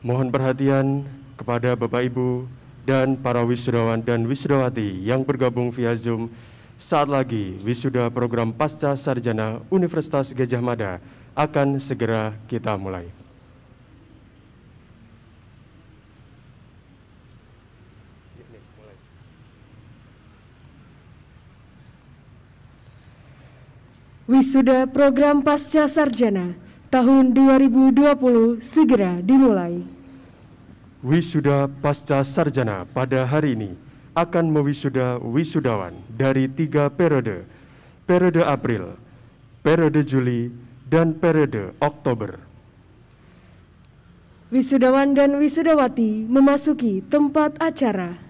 Mohon perhatian kepada Bapak Ibu dan para wisudawan dan wisudawati yang bergabung via Zoom. Saat lagi wisuda program Pasca Sarjana Universitas Gadjah Mada akan segera kita mulai. Wisuda program Pasca Sarjana tahun 2020 segera dimulai. Wisuda Pasca Sarjana pada hari ini akan mewisuda wisudawan dari 3 periode, periode April, periode Juli, dan periode Oktober. Wisudawan dan wisudawati memasuki tempat acara.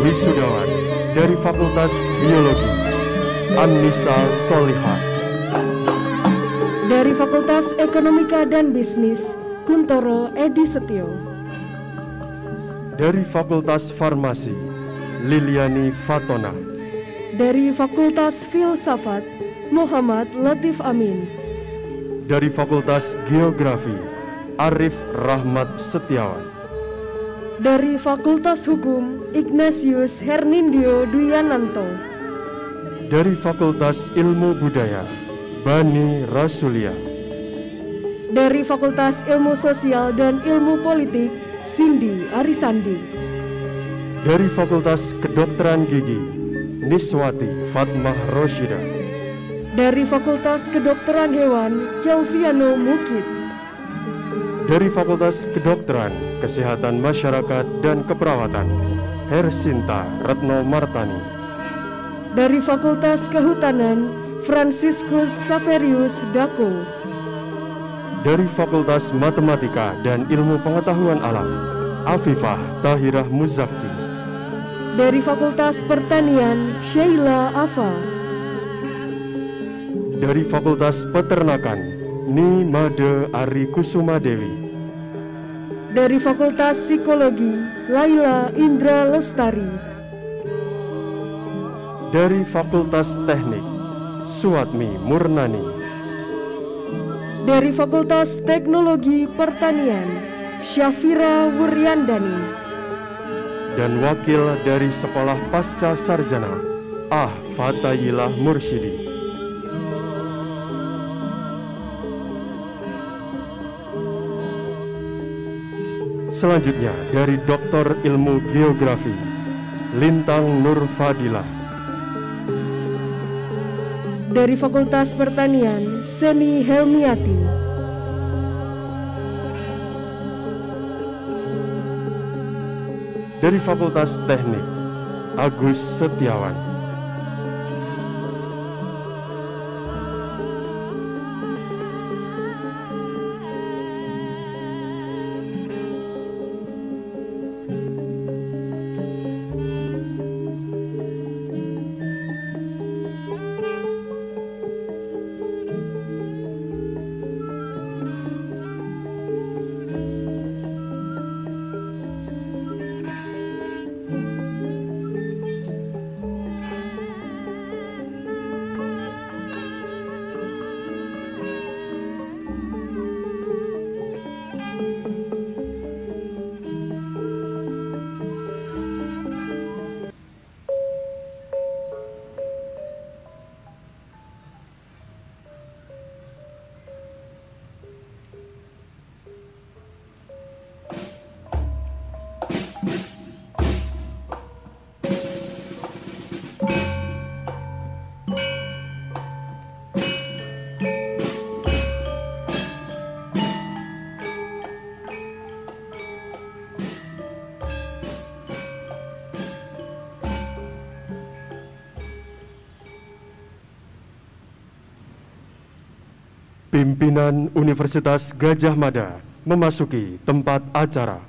Wisudawan dari Fakultas Biologi, Annisa Solihah. Dari Fakultas Ekonomika dan Bisnis, Kuntoro Edi Setio. Dari Fakultas Farmasi, Liliani Fatona. Dari Fakultas Filsafat, Muhammad Latif Amin. Dari Fakultas Geografi, Arif Rahmat Setiawan. Dari Fakultas Hukum, Ignatius Hernindio Duyananto. Dari Fakultas Ilmu Budaya, Bani Rasulia. Dari Fakultas Ilmu Sosial dan Ilmu Politik, Cindy Arisandi. Dari Fakultas Kedokteran Gigi, Niswati Fatmah Roshida. Dari Fakultas Kedokteran Hewan, Kelviano Mukid. Dari Fakultas Kedokteran, Kesehatan Masyarakat dan Keperawatan, Hersinta Retno Martani. Dari Fakultas Kehutanan, Franciscus Saverius Dako. Dari Fakultas Matematika dan Ilmu Pengetahuan Alam, Afifah Tahirah Muzaki. Dari Fakultas Pertanian, Sheila Afa. Dari Fakultas Peternakan, Ni Made Ari Kusuma Dewi. Dari Fakultas Psikologi, Laila Indra Lestari. Dari Fakultas Teknik, Suatmi Murnani. Dari Fakultas Teknologi Pertanian, Syafira Wuryandani. Dan wakil dari Sekolah Pasca Sarjana, Fatayillah Mursyidi. Selanjutnya dari Doktor Ilmu Geografi, Lintang Nur Fadilah. Dari Fakultas Pertanian, Seni Helmiati. Dari Fakultas Teknik, Agus Setiawan. Pimpinan Universitas Gadjah Mada memasuki tempat acara.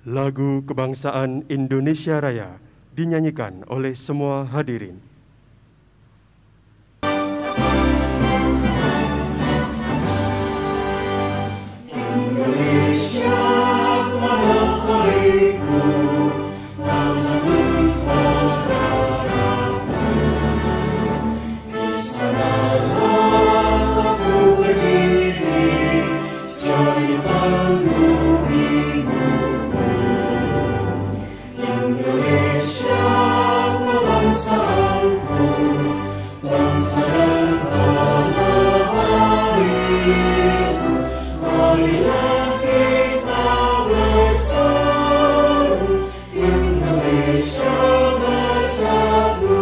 Lagu Kebangsaan Indonesia Raya dinyanyikan oleh semua hadirin. Indonesia tanah airku, tanah tumpah darahku. Di sanalah aku berdiri, jadi pandu hidupku. Indonesia kebangsaanku, bangsa dan tanah airku. Marilah kita bersatu, Indonesia bersatu.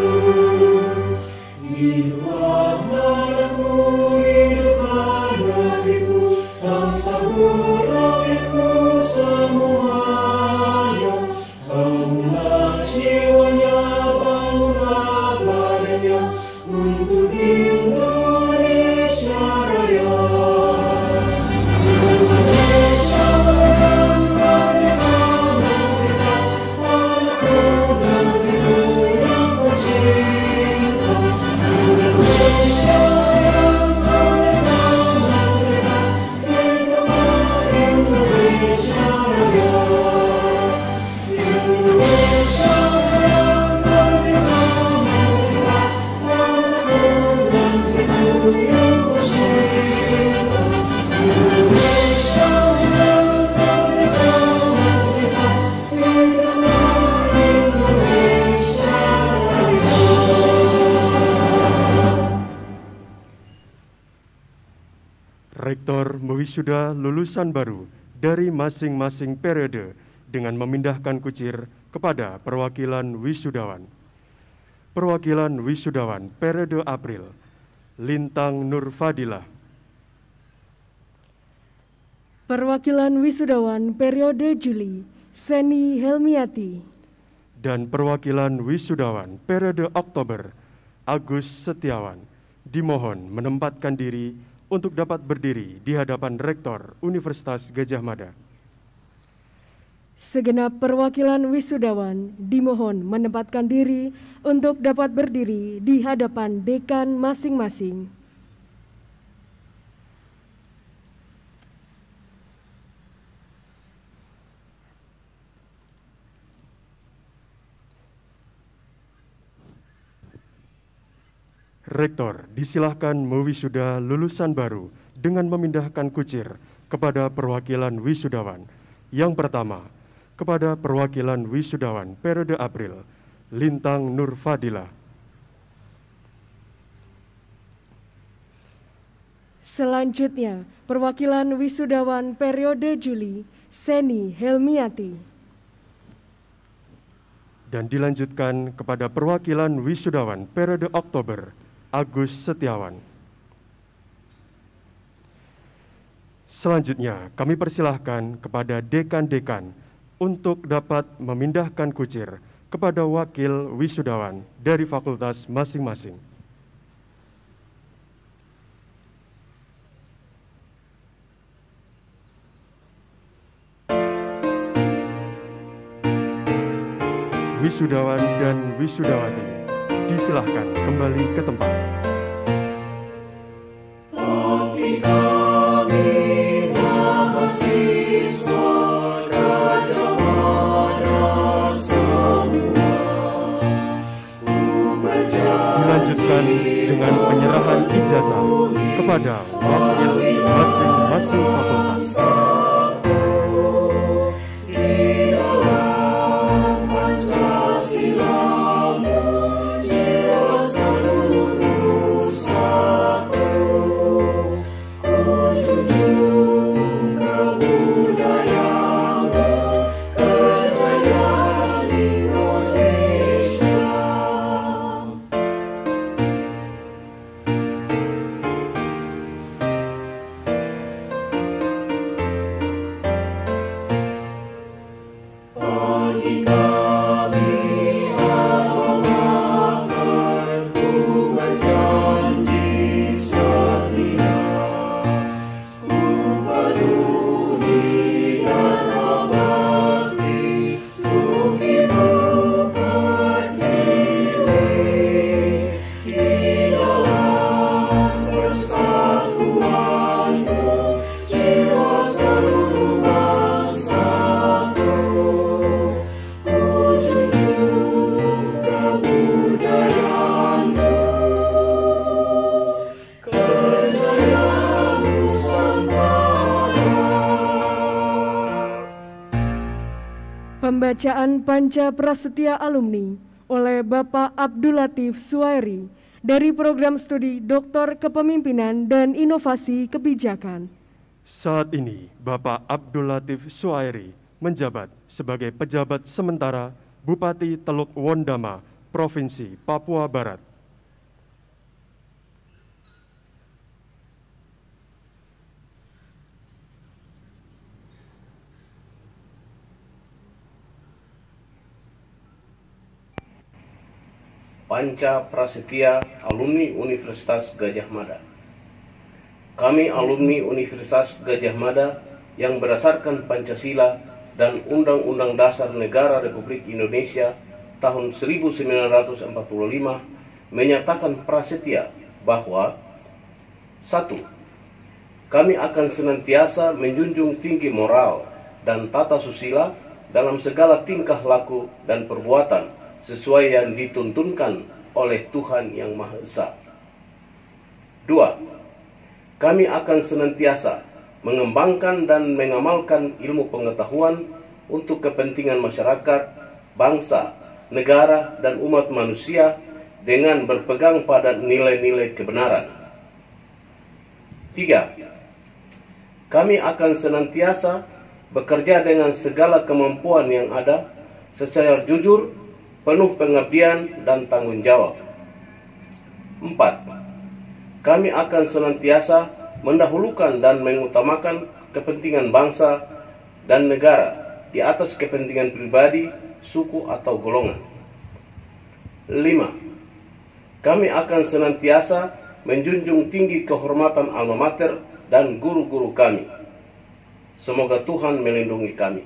Hiduplah tanahku, hiduplah negeriku, bangsaku, rakyatku semuanya. Bangunlah jiwanya, bangunlah badannya, untuk Indonesia Raya. Rektor mewisuda lulusan baru dari masing-masing periode dengan memindahkan kucir kepada perwakilan wisudawan. Perwakilan wisudawan periode April, Lintang Nur Fadilah. Perwakilan wisudawan periode Juli, Seni Helmiati. Dan perwakilan wisudawan periode Oktober, Agus Setiawan, dimohon menempatkan diri untuk dapat berdiri di hadapan Rektor Universitas Gadjah Mada. Segenap perwakilan wisudawan dimohon menempatkan diri untuk dapat berdiri di hadapan dekan masing-masing. Rektor disilahkan mewisuda lulusan baru dengan memindahkan kucir kepada perwakilan wisudawan. Yang pertama, kepada perwakilan wisudawan periode April, Lintang Nur Fadilah. Selanjutnya, perwakilan wisudawan periode Juli, Seni Helmiati. Dan dilanjutkan kepada perwakilan wisudawan periode Oktober, Agus Setiawan. Selanjutnya, kami persilahkan kepada dekan-dekan untuk dapat memindahkan kucir kepada wakil wisudawan dari fakultas masing-masing. Wisudawan dan wisudawati, disilahkan kembali ke tempat. Bakti kami mahasiswa Gadjah Mada semua. Dilanjutkan dengan penyerahan ijazah kepada wakil masing-masing fakultas. Pembacaan Panca Prasetya Alumni oleh Bapak Abdul Latif Suwairi dari Program Studi Doktor Kepemimpinan dan Inovasi Kebijakan. Saat ini, Bapak Abdul Latif Suwairi menjabat sebagai pejabat sementara Bupati Teluk Wondama, Provinsi Papua Barat. Panca Prasetya Alumni Universitas Gadjah Mada. Kami alumni Universitas Gadjah Mada yang berdasarkan Pancasila dan Undang-Undang Dasar Negara Republik Indonesia tahun 1945 menyatakan prasetya bahwa 1. Kami akan senantiasa menjunjung tinggi moral dan tata susila dalam segala tingkah laku dan perbuatan sesuai yang dituntunkan oleh Tuhan Yang Maha Esa. 2. Kami akan senantiasa mengembangkan dan mengamalkan ilmu pengetahuan untuk kepentingan masyarakat, bangsa, negara, dan umat manusia dengan berpegang pada nilai-nilai kebenaran. 3. Kami akan senantiasa bekerja dengan segala kemampuan yang ada secara jujur, penuh pengabdian dan tanggung jawab. 4. Kami akan senantiasa mendahulukan dan mengutamakan kepentingan bangsa dan negara di atas kepentingan pribadi, suku, atau golongan. 5. Kami akan senantiasa menjunjung tinggi kehormatan alma mater dan guru-guru kami. Semoga Tuhan melindungi kami.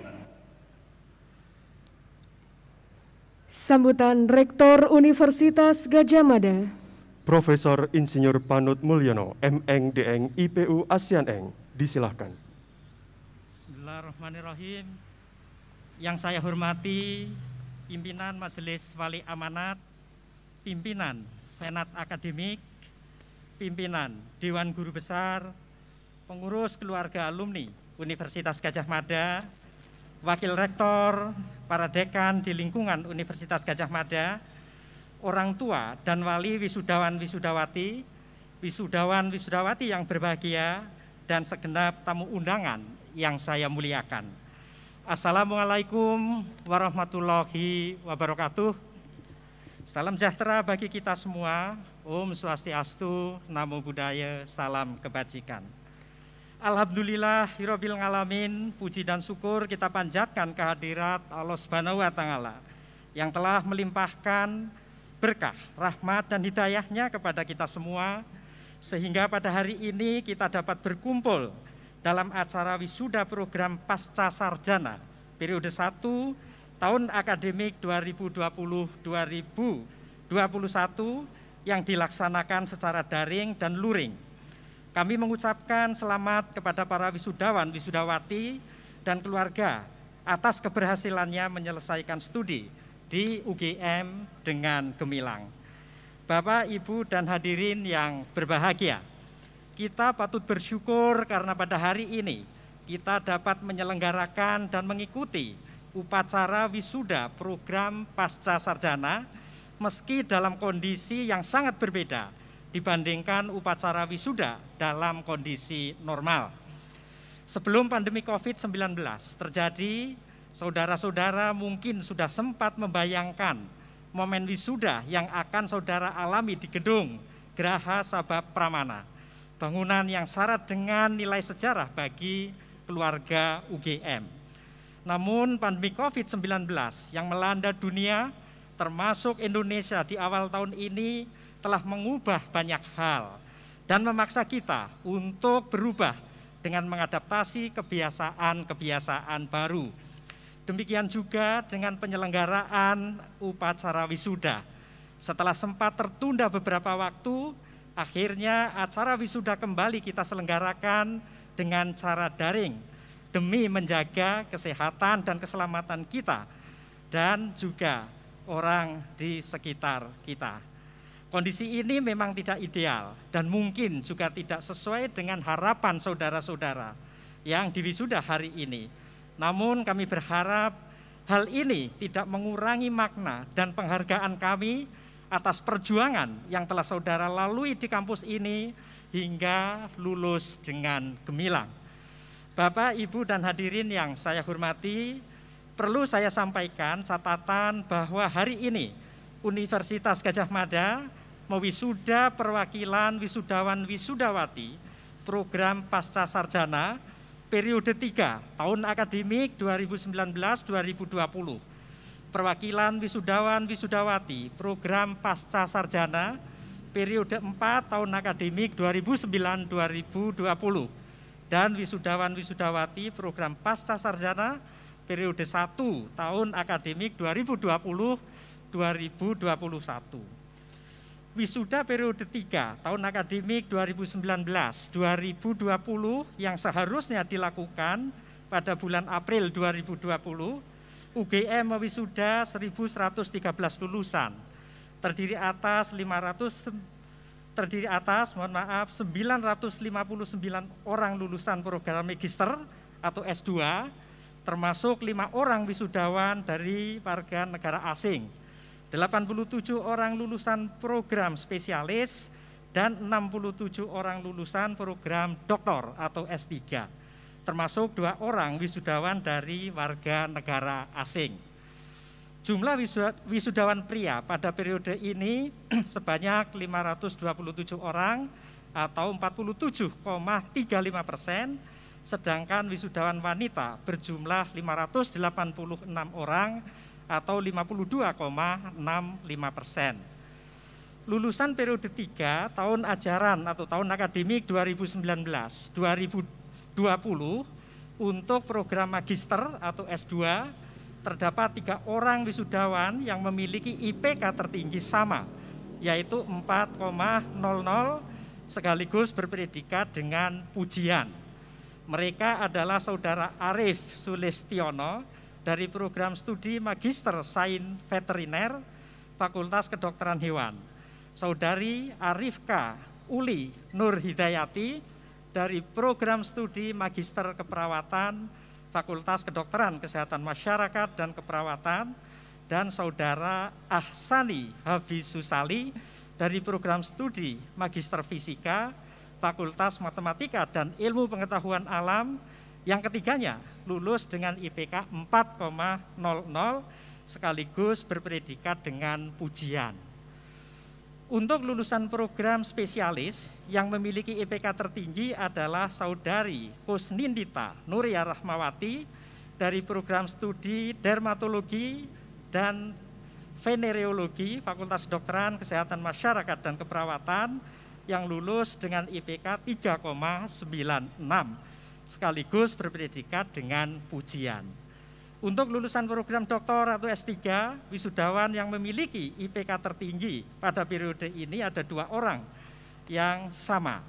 Sambutan Rektor Universitas Gadjah Mada, Profesor Insinyur Panut Mulyono, M.Eng. D.Eng. IPU ASEAN Eng. Disilahkan. Bismillahirrahmanirrahim. Yang saya hormati pimpinan Majelis Wali Amanat, pimpinan Senat Akademik, pimpinan Dewan Guru Besar, pengurus keluarga alumni Universitas Gadjah Mada, Wakil Rektor, para dekan di lingkungan Universitas Gadjah Mada, orang tua dan wali wisudawan-wisudawati, wisudawan-wisudawati yang berbahagia, dan segenap tamu undangan yang saya muliakan. Assalamualaikum warahmatullahi wabarakatuh. Salam sejahtera bagi kita semua. Om Swastiastu, Namo Buddhaya, salam kebajikan. Alhamdulillahirabbil alamin, puji dan syukur kita panjatkan kehadirat Allah Subhanahu wa taala yang telah melimpahkan berkah, rahmat dan hidayahnya kepada kita semua sehingga pada hari ini kita dapat berkumpul dalam acara wisuda program Pasca Sarjana periode 1 tahun akademik 2020-2021 yang dilaksanakan secara daring dan luring. Kami mengucapkan selamat kepada para wisudawan, wisudawati, dan keluarga atas keberhasilannya menyelesaikan studi di UGM dengan gemilang. Bapak, Ibu, dan hadirin yang berbahagia, kita patut bersyukur karena pada hari ini kita dapat menyelenggarakan dan mengikuti upacara wisuda program Pasca Sarjana meski dalam kondisi yang sangat berbeda dibandingkan upacara wisuda dalam kondisi normal. Sebelum pandemi COVID-19 terjadi, saudara-saudara mungkin sudah sempat membayangkan momen wisuda yang akan saudara alami di gedung Geraha Sabha Pramana, bangunan yang syarat dengan nilai sejarah bagi keluarga UGM. Namun pandemi COVID-19 yang melanda dunia, termasuk Indonesia di awal tahun ini, telah mengubah banyak hal dan memaksa kita untuk berubah dengan mengadaptasi kebiasaan-kebiasaan baru. Demikian juga dengan penyelenggaraan upacara wisuda. Setelah sempat tertunda beberapa waktu, akhirnya acara wisuda kembali kita selenggarakan dengan cara daring demi menjaga kesehatan dan keselamatan kita dan juga orang di sekitar kita. Kondisi ini memang tidak ideal dan mungkin juga tidak sesuai dengan harapan saudara-saudara yang diwisuda hari ini. Namun kami berharap Hal ini tidak mengurangi makna dan penghargaan kami atas perjuangan yang telah saudara lalui di kampus ini hingga lulus dengan gemilang. Bapak, Ibu, dan hadirin yang saya hormati, perlu saya sampaikan catatan bahwa hari ini Universitas Gadjah Mada mewisuda perwakilan wisudawan wisudawati program Pasca Sarjana periode 3 tahun akademik 2019-2020. Perwakilan wisudawan wisudawati program Pasca Sarjana periode 4 tahun akademik 2009-2020 dan wisudawan wisudawati program Pasca Sarjana periode 1 tahun akademik 2020-2021. Wisuda periode 3 tahun akademik 2019-2020 yang seharusnya dilakukan pada bulan April 2020, UGM mewisuda 1.113 lulusan, terdiri atas 959 orang lulusan program magister atau S2, termasuk 5 orang wisudawan dari warga negara asing, 87 orang lulusan program spesialis, dan 67 orang lulusan program doktor atau S3, termasuk 2 orang wisudawan dari warga negara asing. Jumlah wisudawan pria pada periode ini sebanyak 527 orang atau 47,35%, sedangkan wisudawan wanita berjumlah 586 orang atau 52,65%. Lulusan periode 3 tahun ajaran atau tahun akademik 2019-2020 untuk program magister atau S2 terdapat 3 orang wisudawan yang memiliki IPK tertinggi sama, yaitu 4,00 sekaligus berpredikat dengan pujian. Mereka adalah Saudara Arif Sulistiono dari program studi Magister Sains Veteriner, Fakultas Kedokteran Hewan, Saudari Arifka Uli Nur Hidayati dari program studi Magister Keperawatan, Fakultas Kedokteran Kesehatan Masyarakat dan Keperawatan, dan Saudara Ahsani Hafiz Susali dari program studi Magister Fisika, Fakultas Matematika dan Ilmu Pengetahuan Alam, yang ketiganya lulus dengan IPK 4,00 sekaligus berpredikat dengan pujian. Untuk lulusan program spesialis yang memiliki IPK tertinggi adalah Saudari Kusnindita Nuria Rahmawati dari program studi Dermatologi dan Venereologi Fakultas Kedokteran Kesehatan Masyarakat dan Keperawatan yang lulus dengan IPK 3,96 sekaligus berpredikat dengan pujian. Untuk lulusan program doktor atau S3, wisudawan yang memiliki IPK tertinggi pada periode ini ada 2 orang yang sama.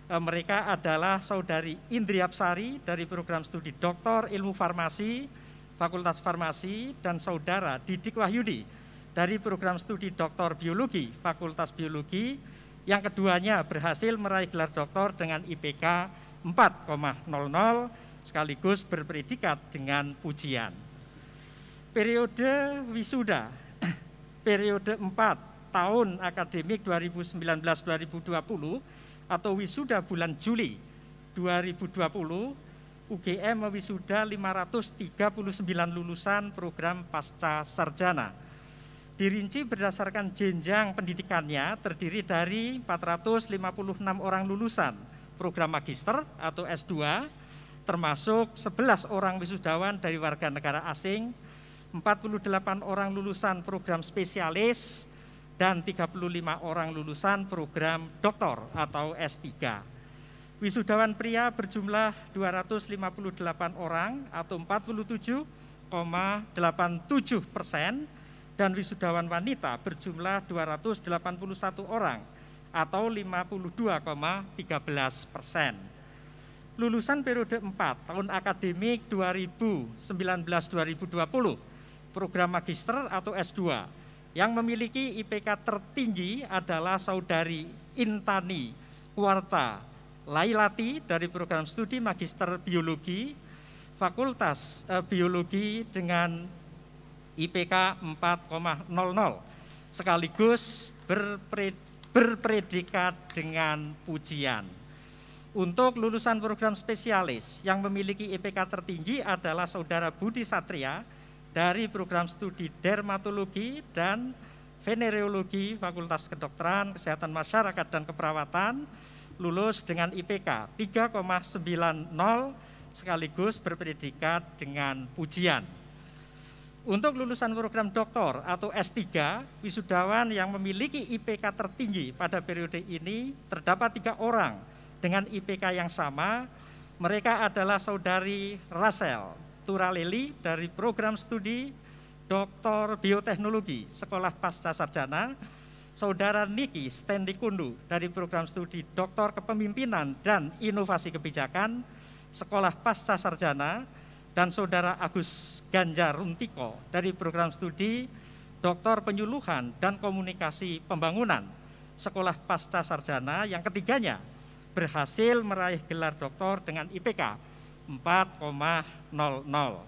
Mereka adalah Saudari Indriapsari dari program studi Doktor Ilmu Farmasi, Fakultas Farmasi, dan Saudara Didik Wahyudi dari program studi Doktor Biologi, Fakultas Biologi, yang keduanya berhasil meraih gelar doktor dengan IPK 4,00 sekaligus berpredikat dengan pujian. Periode wisuda periode 4 tahun akademik 2019-2020 atau wisuda bulan Juli 2020, UGM mewisuda 539 lulusan program pasca sarjana. Dirinci berdasarkan jenjang pendidikannya terdiri dari 456 orang lulusan program magister atau S2, termasuk 11 orang wisudawan dari warga negara asing, 48 orang lulusan program spesialis, dan 35 orang lulusan program doktor atau S3. Wisudawan pria berjumlah 258 orang atau 47,87%, dan wisudawan wanita berjumlah 281 orang atau 52,13%. Lulusan periode 4 tahun akademik 2019-2020 program magister atau S2 yang memiliki IPK tertinggi adalah Saudari Intani Kuarta Lailati dari program studi Magister Biologi, Fakultas Biologi dengan IPK 4,00 sekaligus berpredikat dengan pujian. Untuk lulusan program spesialis yang memiliki IPK tertinggi adalah Saudara Budi Satria dari program studi dermatologi dan venereologi Fakultas Kedokteran, Kesehatan Masyarakat dan Keperawatan, lulus dengan IPK 3,90 sekaligus berpredikat dengan pujian. Untuk lulusan program doktor atau S3, wisudawan yang memiliki IPK tertinggi pada periode ini terdapat 3 orang dengan IPK yang sama. Mereka adalah Saudari Rachel Turaleli dari program studi Doktor Bioteknologi Sekolah Pasca Sarjana, Saudara Niki Stendikundu dari program studi Doktor Kepemimpinan dan Inovasi Kebijakan Sekolah Pasca Sarjana, dan Saudara Agus Ganjar Runtiko dari program studi Doktor Penyuluhan dan Komunikasi Pembangunan Sekolah Pasca Sarjana, yang ketiganya berhasil meraih gelar doktor dengan IPK 4,00.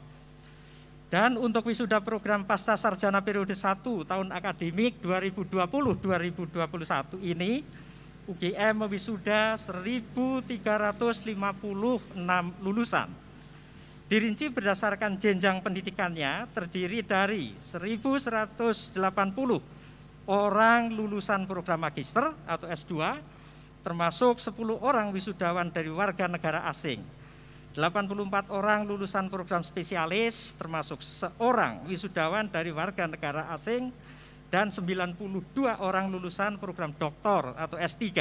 Dan untuk wisuda program Pasca Sarjana periode 1 tahun akademik 2020-2021 ini, UGM mewisuda 1.356 lulusan. Dirinci berdasarkan jenjang pendidikannya, terdiri dari 1.180 orang lulusan program magister atau S2, termasuk 10 orang wisudawan dari warga negara asing, 84 orang lulusan program spesialis, termasuk seorang wisudawan dari warga negara asing, dan 92 orang lulusan program doktor atau S3,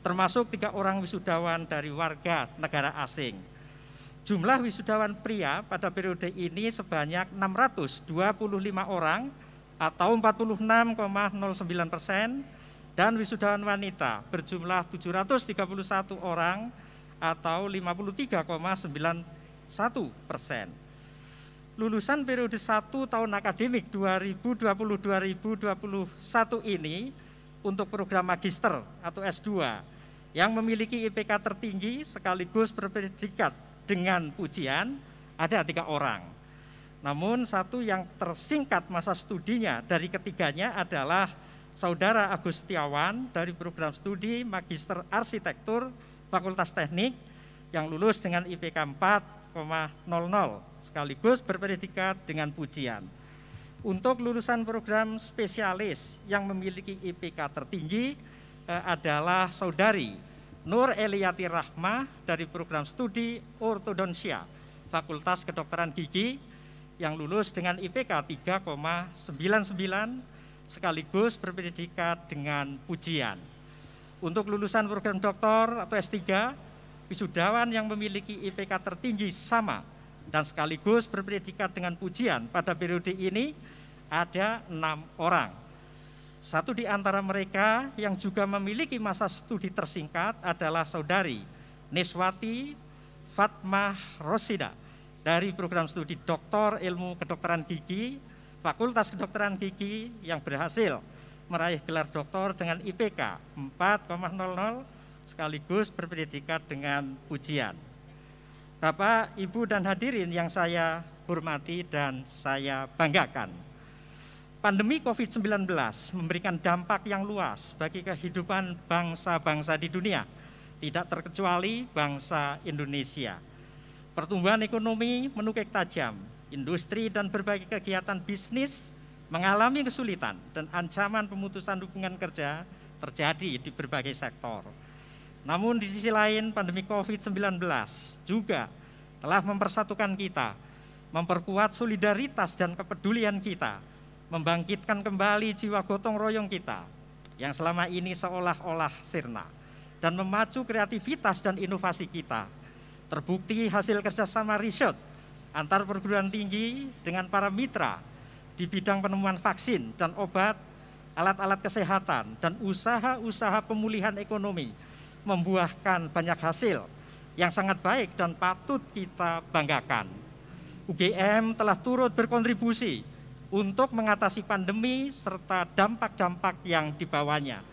termasuk 3 orang wisudawan dari warga negara asing. Jumlah wisudawan pria pada periode ini sebanyak 625 orang atau 46,09%, dan wisudawan wanita berjumlah 731 orang atau 53,91%. Lulusan periode 1 tahun akademik 2020-2021 ini untuk program magister atau S2 yang memiliki IPK tertinggi sekaligus berpredikat dengan pujian ada 3 orang. Namun satu yang tersingkat masa studinya dari ketiganya adalah Saudara Agustiawan dari program studi Magister Arsitektur Fakultas Teknik yang lulus dengan IPK 4,00 sekaligus berpredikat dengan pujian. Untuk lulusan program spesialis yang memiliki IPK tertinggi adalah Saudari Nur Eliati Rahmah dari program studi Ortodonsia Fakultas Kedokteran Gigi yang lulus dengan IPK 3,99 sekaligus berpredikat dengan pujian. Untuk lulusan program doktor atau S3, wisudawan yang memiliki IPK tertinggi sama dan sekaligus berpredikat dengan pujian pada periode ini ada 6 orang. Satu di antara mereka yang juga memiliki masa studi tersingkat adalah Saudari Niswati Fatmah Rosida dari program studi Doktor Ilmu Kedokteran Gigi Fakultas Kedokteran Gigi yang berhasil meraih gelar doktor dengan IPK 4,00 sekaligus berpredikat dengan pujian. Bapak, Ibu, dan hadirin yang saya hormati dan saya banggakan, pandemi COVID-19 memberikan dampak yang luas bagi kehidupan bangsa-bangsa di dunia, tidak terkecuali bangsa Indonesia. Pertumbuhan ekonomi menukik tajam, industri dan berbagai kegiatan bisnis mengalami kesulitan dan ancaman pemutusan hubungan kerja terjadi di berbagai sektor. Namun di sisi lain, pandemi COVID-19 juga telah mempersatukan kita, memperkuat solidaritas dan kepedulian kita, membangkitkan kembali jiwa gotong royong kita yang selama ini seolah-olah sirna, dan memacu kreativitas dan inovasi kita. Terbukti hasil kerjasama riset antar perguruan tinggi dengan para mitra di bidang penemuan vaksin dan obat, alat-alat kesehatan, dan usaha-usaha pemulihan ekonomi membuahkan banyak hasil yang sangat baik dan patut kita banggakan. UGM telah turut berkontribusi untuk mengatasi pandemi serta dampak-dampak yang dibawanya,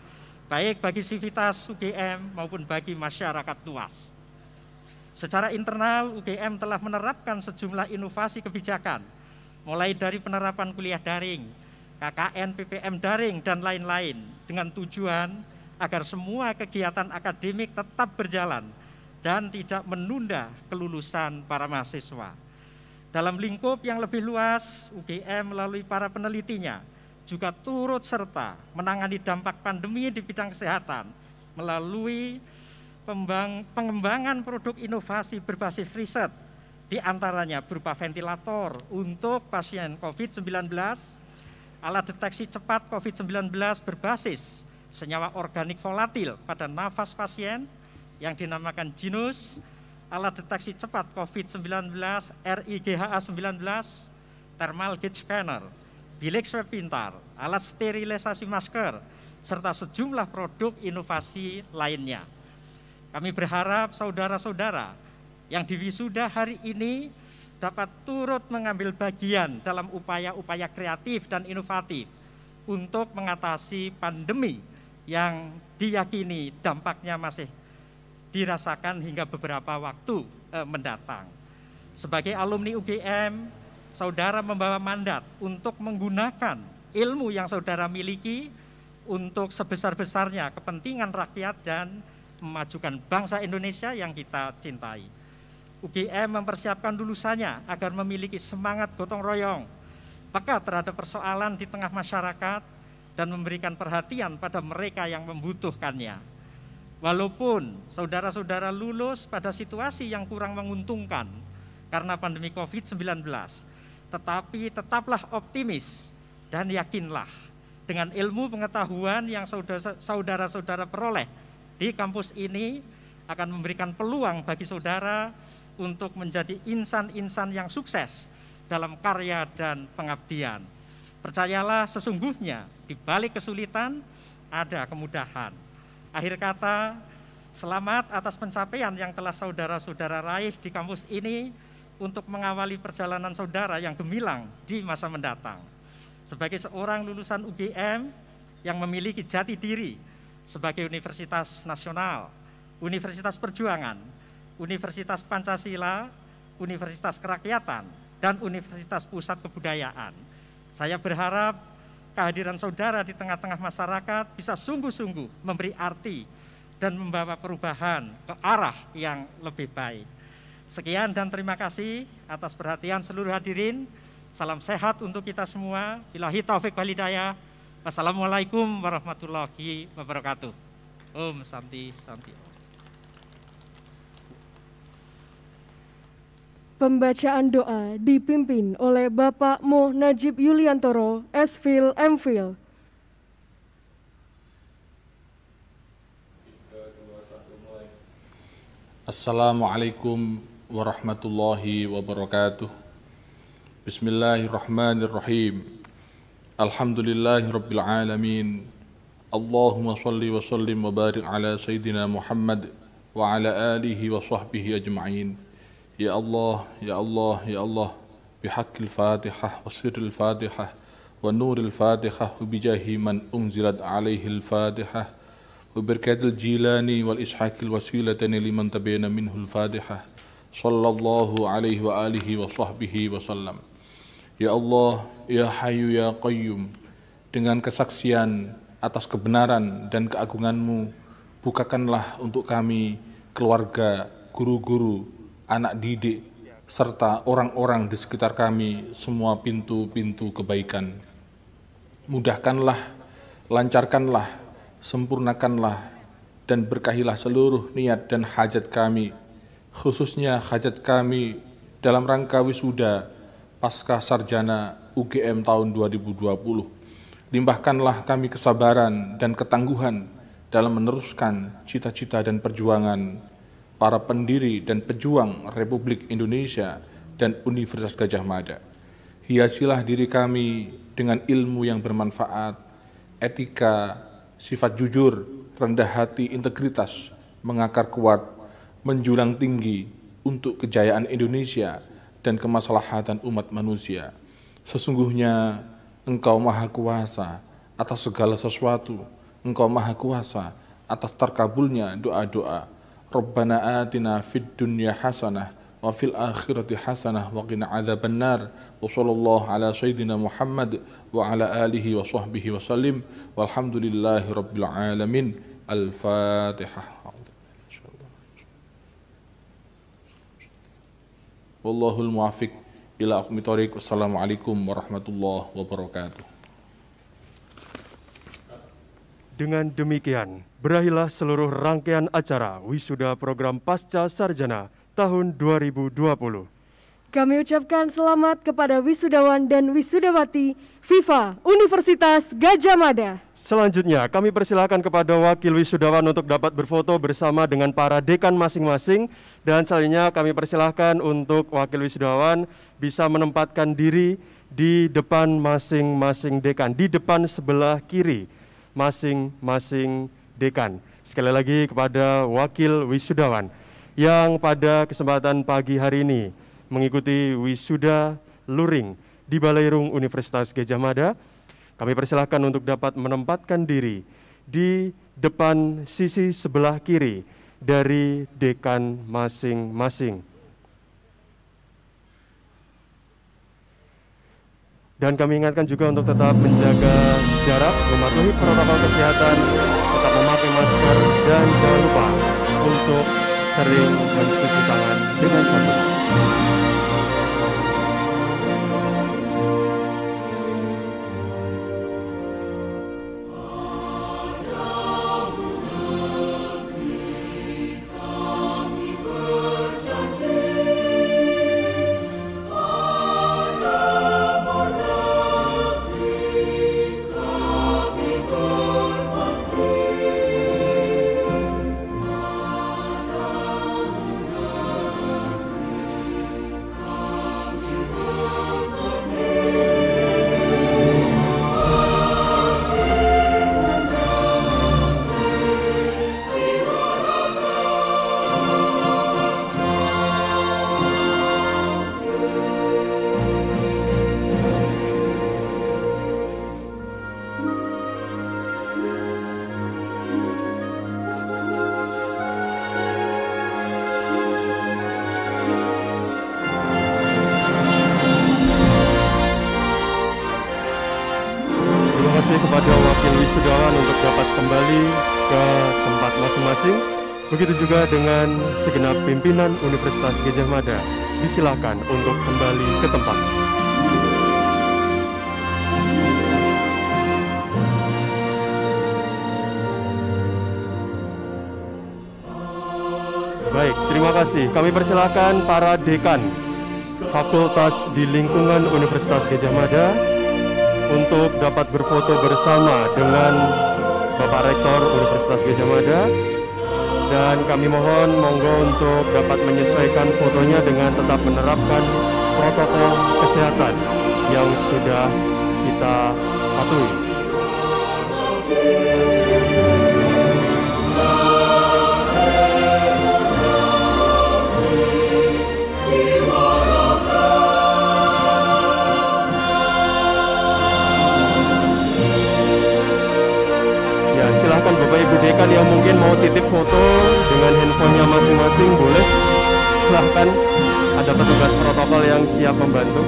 baik bagi sivitas UGM maupun bagi masyarakat luas. Secara internal, UGM telah menerapkan sejumlah inovasi kebijakan mulai dari penerapan kuliah daring, KKN, PPM daring, dan lain-lain, dengan tujuan agar semua kegiatan akademik tetap berjalan dan tidak menunda kelulusan para mahasiswa. Dalam lingkup yang lebih luas, UGM melalui para penelitinya juga turut serta menangani dampak pandemi di bidang kesehatan melalui pengembangan produk inovasi berbasis riset, di antaranya berupa ventilator untuk pasien COVID-19, alat deteksi cepat COVID-19 berbasis senyawa organik volatil pada nafas pasien yang dinamakan Genus, alat deteksi cepat COVID-19 RIGHA-19, thermal gauge scanner, bilik swab pintar, alat sterilisasi masker, serta sejumlah produk inovasi lainnya. Kami berharap saudara-saudara yang diwisuda hari ini dapat turut mengambil bagian dalam upaya-upaya kreatif dan inovatif untuk mengatasi pandemi yang diyakini dampaknya masih dirasakan hingga beberapa waktu mendatang. Sebagai alumni UGM, saudara membawa mandat untuk menggunakan ilmu yang saudara miliki untuk sebesar-besarnya kepentingan rakyat dan memajukan bangsa Indonesia yang kita cintai. UGM mempersiapkan lulusannya agar memiliki semangat gotong royong, peka terhadap persoalan di tengah masyarakat, dan memberikan perhatian pada mereka yang membutuhkannya. Walaupun saudara-saudara lulus pada situasi yang kurang menguntungkan karena pandemi COVID-19, tetapi tetaplah optimis dan yakinlah dengan ilmu pengetahuan yang saudara-saudara peroleh di kampus ini akan memberikan peluang bagi saudara untuk menjadi insan-insan yang sukses dalam karya dan pengabdian. Percayalah, sesungguhnya di balik kesulitan ada kemudahan. Akhir kata, selamat atas pencapaian yang telah saudara-saudara raih di kampus ini untuk mengawali perjalanan saudara yang gemilang di masa mendatang. Sebagai seorang lulusan UGM yang memiliki jati diri sebagai universitas nasional, universitas perjuangan, Universitas Pancasila, Universitas Kerakyatan, dan Universitas Pusat Kebudayaan, saya berharap kehadiran saudara di tengah-tengah masyarakat bisa sungguh-sungguh memberi arti dan membawa perubahan ke arah yang lebih baik. Sekian dan terima kasih atas perhatian seluruh hadirin. Salam sehat untuk kita semua. Billahi taufik wal hidayah. Wassalamualaikum warahmatullahi wabarakatuh. Om Santi Santi. Pembacaan doa dipimpin oleh Bapak Mo Najib Yuliantoro, S.Phil, M.Phil. Assalamualaikum warahmatullahi wabarakatuh. Bismillahirrahmanirrahim. Alhamdulillahi rabbil alamin. Allahumma salli wa sallim wa barik ala Sayyidina Muhammad wa ala alihi wa sahbihi ajma'in. Ya Allah, Ya Allah, Ya Allah, bihaqqil Fatihah wa sirril Fatihah wa nuril Fatihah wa bijahi man unzilat alaihil Fatihah wa birkatil Jilani wal ishaqil wasilatani liman tabayana minhul Fatihah sallallahu alaihi wa alihi wa sahbihi wa sallam. Ya Allah, Ya Hayyu Ya Qayyum, dengan kesaksian atas kebenaran dan keagungan-Mu, bukakanlah untuk kami, keluarga, guru-guru, anak didik, serta orang-orang di sekitar kami semua pintu-pintu kebaikan. Mudahkanlah, lancarkanlah, sempurnakanlah, dan berkahilah seluruh niat dan hajat kami, khususnya hajat kami dalam rangka wisuda pasca sarjana UGM tahun 2020. Limpahkanlah kami kesabaran dan ketangguhan dalam meneruskan cita-cita dan perjuangan para pendiri dan pejuang Republik Indonesia dan Universitas Gadjah Mada. Hiasilah diri kami dengan ilmu yang bermanfaat, etika, sifat jujur, rendah hati, integritas, mengakar kuat, menjulang tinggi untuk kejayaan Indonesia dan kemaslahatan umat manusia. Sesungguhnya Engkau Maha Kuasa atas segala sesuatu. Engkau Maha Kuasa atas terkabulnya doa-doa. Rabbana atina fid dunya hasanah wa fil akhirati hasanah wa qina adzabannar. Wa sallallahu ala sayyidina Muhammad wa ala alihi wa sahbihi wa sallim. Walhamdulillahi rabbil alamin. Al-Fatihah. Wallahul muwaffiq ila aqwamit thoriq. Wassalamualaikum warahmatullahi wabarakatuh. Dengan demikian, berakhirlah seluruh rangkaian acara Wisuda Program Pasca Sarjana tahun 2020. Kami ucapkan selamat kepada wisudawan dan wisudawati FIVA Universitas Gadjah Mada. Selanjutnya, kami persilakan kepada wakil wisudawan untuk dapat berfoto bersama dengan para dekan masing-masing. Dan selanjutnya kami persilahkan untuk wakil wisudawan bisa menempatkan diri di depan masing-masing dekan, di depan sebelah kiri masing-masing dekan. Sekali lagi kepada wakil wisudawan yang pada kesempatan pagi hari ini mengikuti wisuda luring di Balairung Universitas Gadjah Mada, kami persilahkan untuk dapat menempatkan diri di depan sisi sebelah kiri dari dekan masing-masing. Dan kami ingatkan juga untuk tetap menjaga jarak, mematuhi protokol kesehatan, tetap memakai masker, dan jangan lupa untuk sering mencuci tangan dengan sabun. Kepada wakil wisudawan untuk dapat kembali ke tempat masing-masing. Begitu juga dengan segenap pimpinan Universitas Gadjah Mada. Disilakan untuk kembali ke tempat. Baik, terima kasih. Kami persilakan para dekan fakultas di lingkungan Universitas Gadjah Mada untuk dapat berfoto bersama dengan Bapak Rektor Universitas Gadjah Mada. Dan kami mohon monggo untuk dapat menyesuaikan fotonya dengan tetap menerapkan protokol kesehatan yang sudah kita patuhi. Silahkan Bapak Ibu Dekan yang mungkin mau titip foto dengan handphonenya masing-masing, boleh. Silahkan, ada petugas protokol yang siap membantu.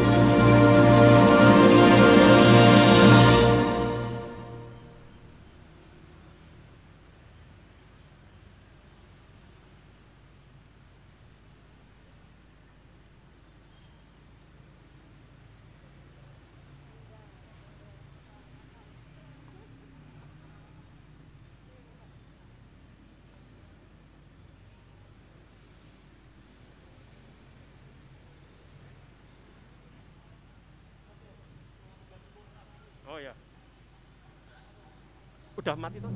Oh ya. Udah mati toh?